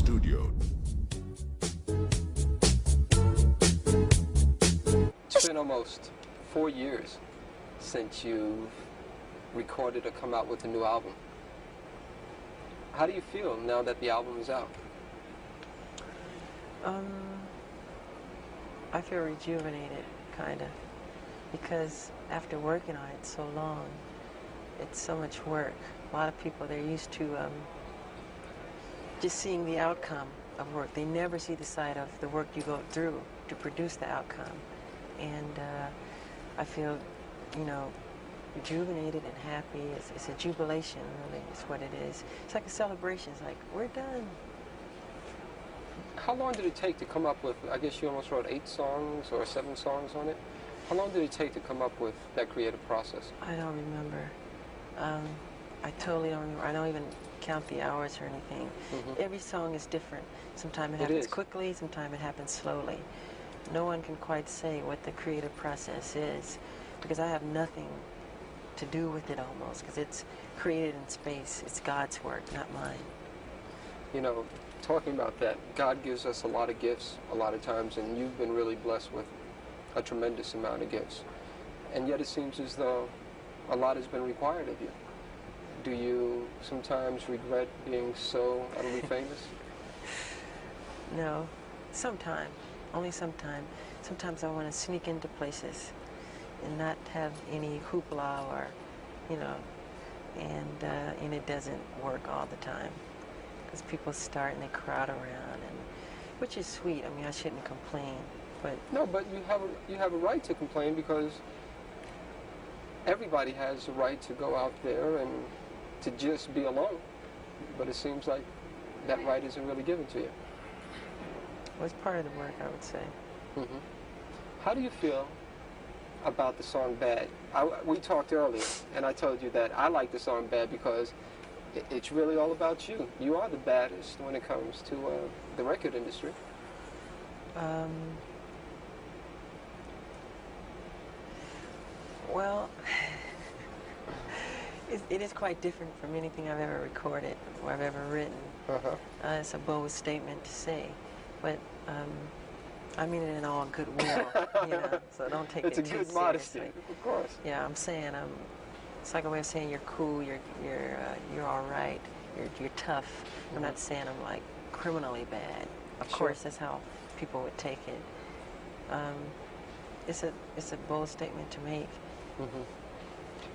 studio. It's been almost 4 years since you've recorded or come out with a new album. How do you feel now that the album is out? I feel rejuvenated, kind of, because after working on it so long, it's so much work. A lot of people, they're used to just seeing the outcome of work. They never see the side of the work you go through to produce the outcome. And I feel, you know, rejuvenated and happy. It's a jubilation, really, is what it is. It's like a celebration. It's like, we're done. How long did it take to come up with, I guess you almost wrote 8 songs or 7 songs on it. How long did it take to come up with that creative process? I don't remember. I totally don't remember. I don't even count the hours or anything. Every song is different. Sometimes it happens quickly, sometimes it happens slowly. No one can quite say what the creative process is, because I have nothing to do with it almost, because it's created in space. It's God's work, not mine. You know, talking about that, God gives us a lot of gifts a lot of times, and you've been really blessed with a tremendous amount of gifts. And yet it seems as though a lot has been required of you. Do you sometimes regret being so utterly famous? No, sometimes. Only sometimes. Sometimes I want to sneak into places and not have any hoopla or, you know, and it doesn't work all the time. Because people start and they crowd around, and which is sweet. I mean, I shouldn't complain, but no. But you have a right to complain, because everybody has a right to go out there and to just be alone. But it seems like that right isn't really given to you. Well, it's part of the work, I would say. How do you feel about the song "Bad"? We talked earlier, and I told you that I like the song "Bad" because it's really all about you. You are the baddest when it comes to the record industry. Well, it is quite different from anything I've ever recorded or I've ever written. It's a bold statement to say, but I mean it in all goodwill, you know, so don't take it too seriously. It's a good modesty, of course. Yeah, I'm saying, it's like a way of saying you're cool, you're all right, you're tough. I'm not saying I'm like criminally bad. Of course, that's how people would take it. It's a bold statement to make.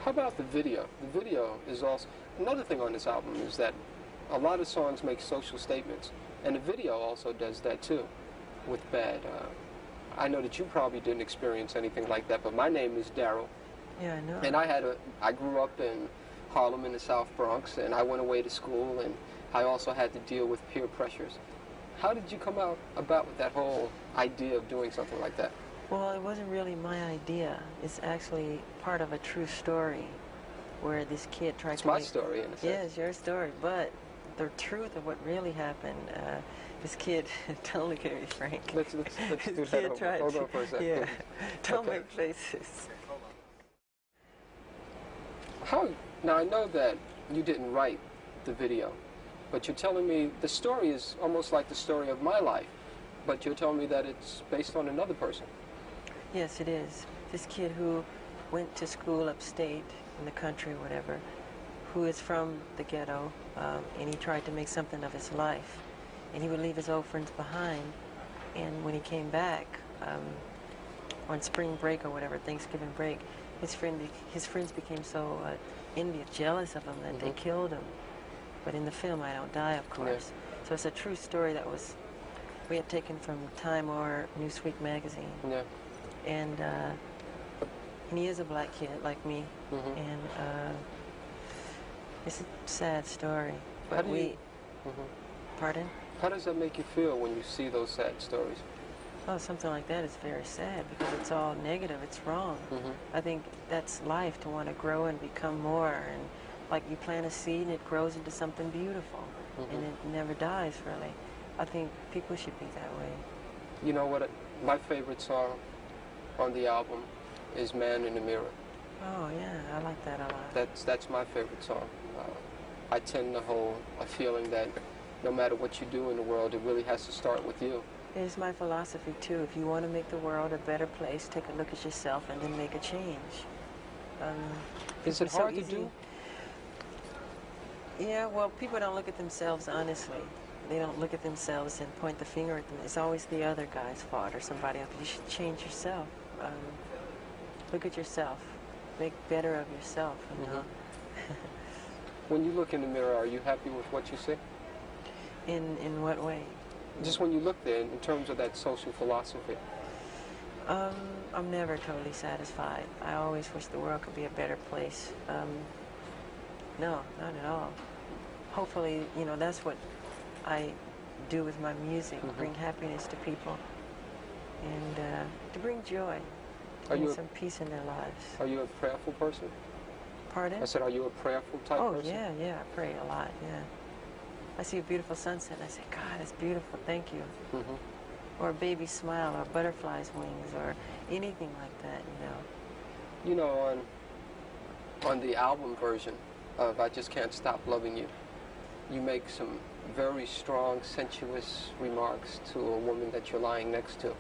How about the video? The video is also another thing on this album, is that a lot of songs make social statements, and the video also does that too. With "Bad," I know that you probably didn't experience anything like that, but my name is Darryl. Yeah, I know. And I grew up in Harlem in the South Bronx, and I went away to school, and I also had to deal with peer pressures. How did you come about with that whole idea of doing something like that? Well, it wasn't really my idea. It's actually part of a true story where this kid tried to It's my story, in a sense. Yeah, it's your story, but the truth of what really happened, this kid, don't look at me, Frank. Let's do that. Hold on for a second. Yeah, don't make faces. Now, I know that you didn't write the video, but you're telling me the story is almost like the story of my life, but you're telling me that it's based on another person. Yes, it is. This kid who went to school upstate in the country or whatever, who is from the ghetto, and he tried to make something of his life. And he would leave his old friends behind, and when he came back on spring break or whatever, Thanksgiving break, his friends became so envious, jealous of him that they killed him. But in the film, I don't die, of course. So it's a true story that we had taken from Time or Newsweek magazine. Yeah. And he is a black kid like me, and it's a sad story. But pardon? How does that make you feel when you see those sad stories? Oh, something like that is very sad, because it's all negative. It's wrong. I think that's life, to want to grow and become more. And like you plant a seed and it grows into something beautiful, and it never dies, really. I think people should be that way. You know what? My favorite song on the album is "Man in the Mirror." Oh yeah, I like that a lot. That's my favorite song. I tend to hold a feeling that no matter what you do in the world, it really has to start with you. It's my philosophy too. If you want to make the world a better place, take a look at yourself and then make a change. Is it It's so hard to easy. do? Yeah, well, people don't look at themselves honestly. They don't look at themselves and point the finger at them. It's always the other guy's fault or somebody else. You should change yourself. Look at yourself. Make better of yourself, you know. When you look in the mirror, are you happy with what you see? In what way? Just when you look there, in terms of that social philosophy. I'm never totally satisfied. I always wish the world could be a better place. No, not at all. Hopefully, you know, that's what I do with my music, bring happiness to people and to bring joy, bring some peace in their lives. Are you a prayerful person? Pardon? I said, are you a prayerful type person? Oh, yeah, I pray a lot, yeah. I see a beautiful sunset and I say, God, it's beautiful, thank you. Or a baby smile, or a butterfly's wings, or anything like that, you know. You know, on the album version of I Just Can't Stop Loving You, you make some very strong, sensuous remarks to a woman that you're lying next to.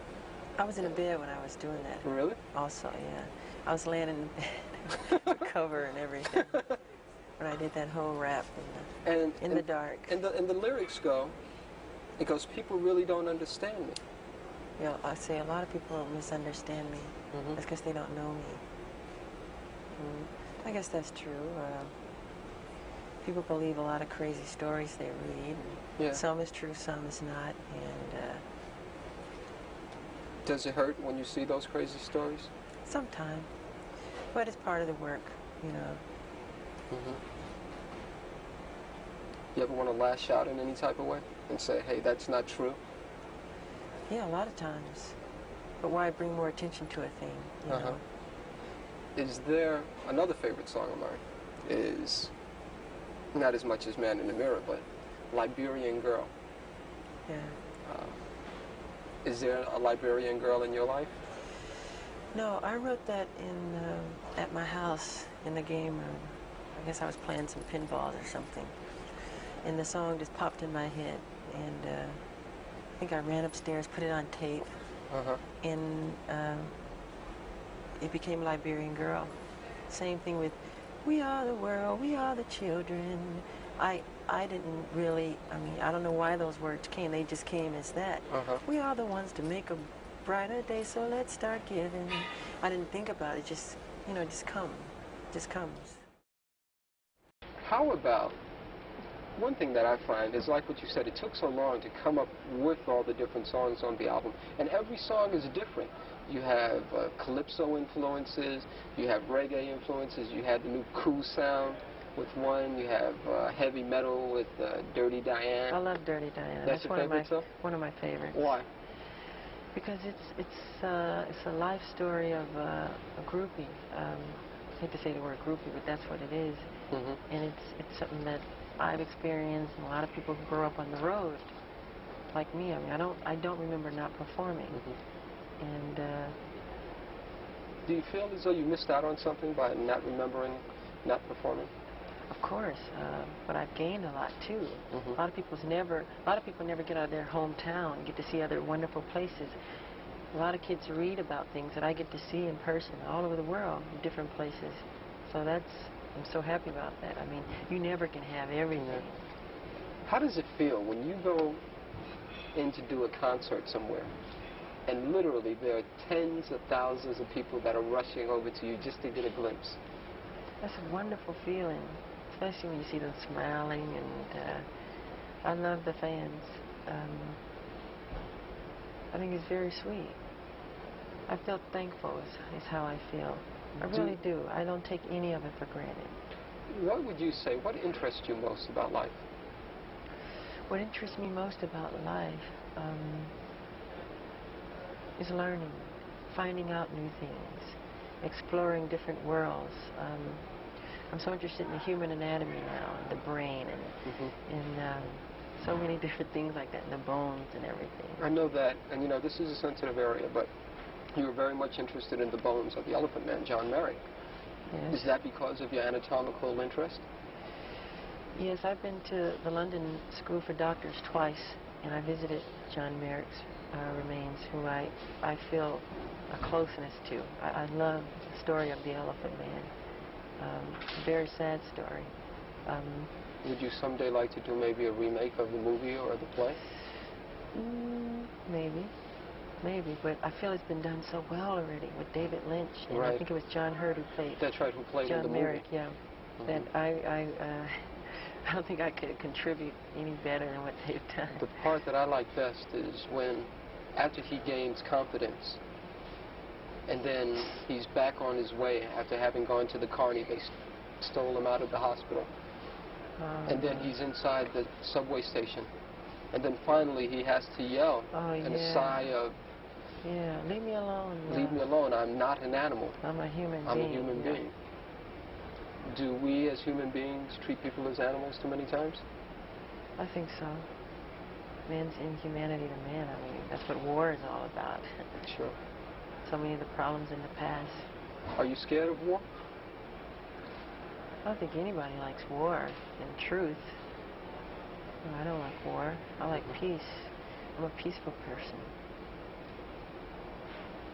I was in a bed when I was doing that. Really? Also, yeah. I was laying in the bed with the cover and everything when I did that whole rap in the dark. And the lyrics go, it goes, people really don't understand me. You know, I say a lot of people misunderstand me. That's because they don't know me. I guess that's true. People believe a lot of crazy stories they read. Yeah. Some is true, some is not. And does it hurt when you see those crazy stories? sometimes. But it's part of the work, you know. You ever want to lash out in any type of way and say, hey, that's not true? Yeah, a lot of times. But why bring more attention to a thing, you know? Is there another favorite song of mine? Is not as much as Man in the Mirror, but Liberian Girl. Yeah. Is there a Liberian girl in your life? No, I wrote that at my house in the game room. I guess I was playing some pinball or something. And the song just popped in my head. And I think I ran upstairs, put it on tape. And it became Liberian Girl. Same thing with We Are the World, We Are the Children. I didn't really, I mean, I don't know why those words came. They just came as that. We are the ones to make a brighter day, so let's start giving. I didn't think about it. Just, you know, just comes. How about, one thing that I find is like what you said, it took so long to come up with all the different songs on the album, and every song is different. You have calypso influences, you have reggae influences, you had the new cool sound with one, you have heavy metal with Dirty Diane. I love Dirty Diane. That's your favorite song? One of my favorites. Why? Because it's a life story of a groupie. I hate to say the word groupie, but that's what it is. And it's something that I've experienced, and a lot of people who grow up on the road, like me. I mean, I don't remember not performing. And do you feel as though you missed out on something by not remembering, not performing? of course, but I've gained a lot too. A lot of people never get out of their hometown and get to see other wonderful places. A lot of kids read about things that I get to see in person all over the world, in different places. So I'm so happy about that. I mean, you never can have everything. How does it feel when you go in to do a concert somewhere and literally there are tens of thousands of people that are rushing over to you just to get a glimpse? That's a wonderful feeling, especially when you see them smiling, and I love the fans. I think it's very sweet. I feel thankful is how I feel. I really do. I don't take any of it for granted. What would you say, what interests you most about life? What interests me most about life is learning, finding out new things, exploring different worlds. I'm so interested in the human anatomy now, and the brain, and so many different things like that, and the bones and everything. I know that, and you know, this is a sensitive area, but you were very much interested in the bones of the Elephant Man, John Merrick. Yes. Is that because of your anatomical interest? Yes, I've been to the London School for Doctors twice, and I visited John Merrick's remains, who I feel a closeness to. I love the story of the Elephant Man. It's a very sad story. Would you someday like to do maybe a remake of the movie or the play? Maybe, but I feel it's been done so well already with David Lynch, and Right. I think it was John Hurt who played. That's right, who played in the John movie. Merrick, yeah. That I don't think I could contribute any better than what they've done. The part that I like best is when, after he gains confidence, and then he's back on his way after having gone to the carny. They stole him out of the hospital. And then he's inside the subway station. And then finally he has to yell in a sigh of, yeah, leave me alone. leave me alone, I'm not an animal. I'm a human being. I'm a human being. Do we as human beings treat people as animals too many times? I think so. Man's inhumanity to man, I mean, that's what war is all about. Sure. So many of the problems in the past. Are you scared of war? I don't think anybody likes war, in truth. No, I don't like war. I like peace. I'm a peaceful person.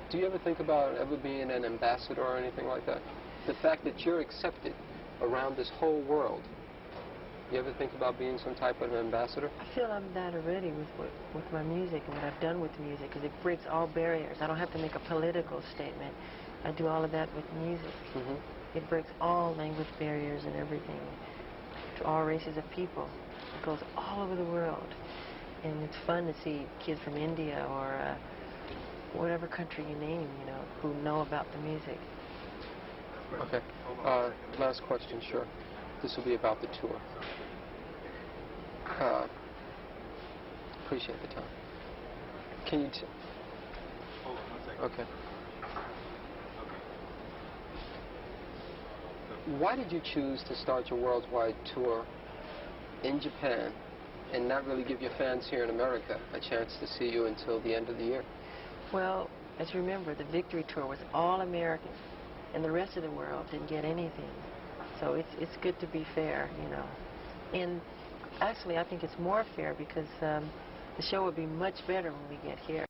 Do you ever think about ever being an ambassador or anything like that? The fact that you're accepted around this whole world, you ever think about being some type of ambassador? I feel I'm that already with my music and what I've done with music, because it breaks all barriers. I don't have to make a political statement. I do all of that with music. It breaks all language barriers and everything to all races of people. It goes all over the world. And it's fun to see kids from India or whatever country you name, you know, who know about the music. Okay. Last question, sure. This will be about the tour. Appreciate the time. Can you Hold on 1 second. Okay. Why did you choose to start your worldwide tour in Japan and not really give your fans here in America a chance to see you until the end of the year? Well, as you remember, the Victory Tour was all American, and the rest of the world didn't get anything. So it's good to be fair, you know. And actually, I think it's more fair because the show would be much better when we get here.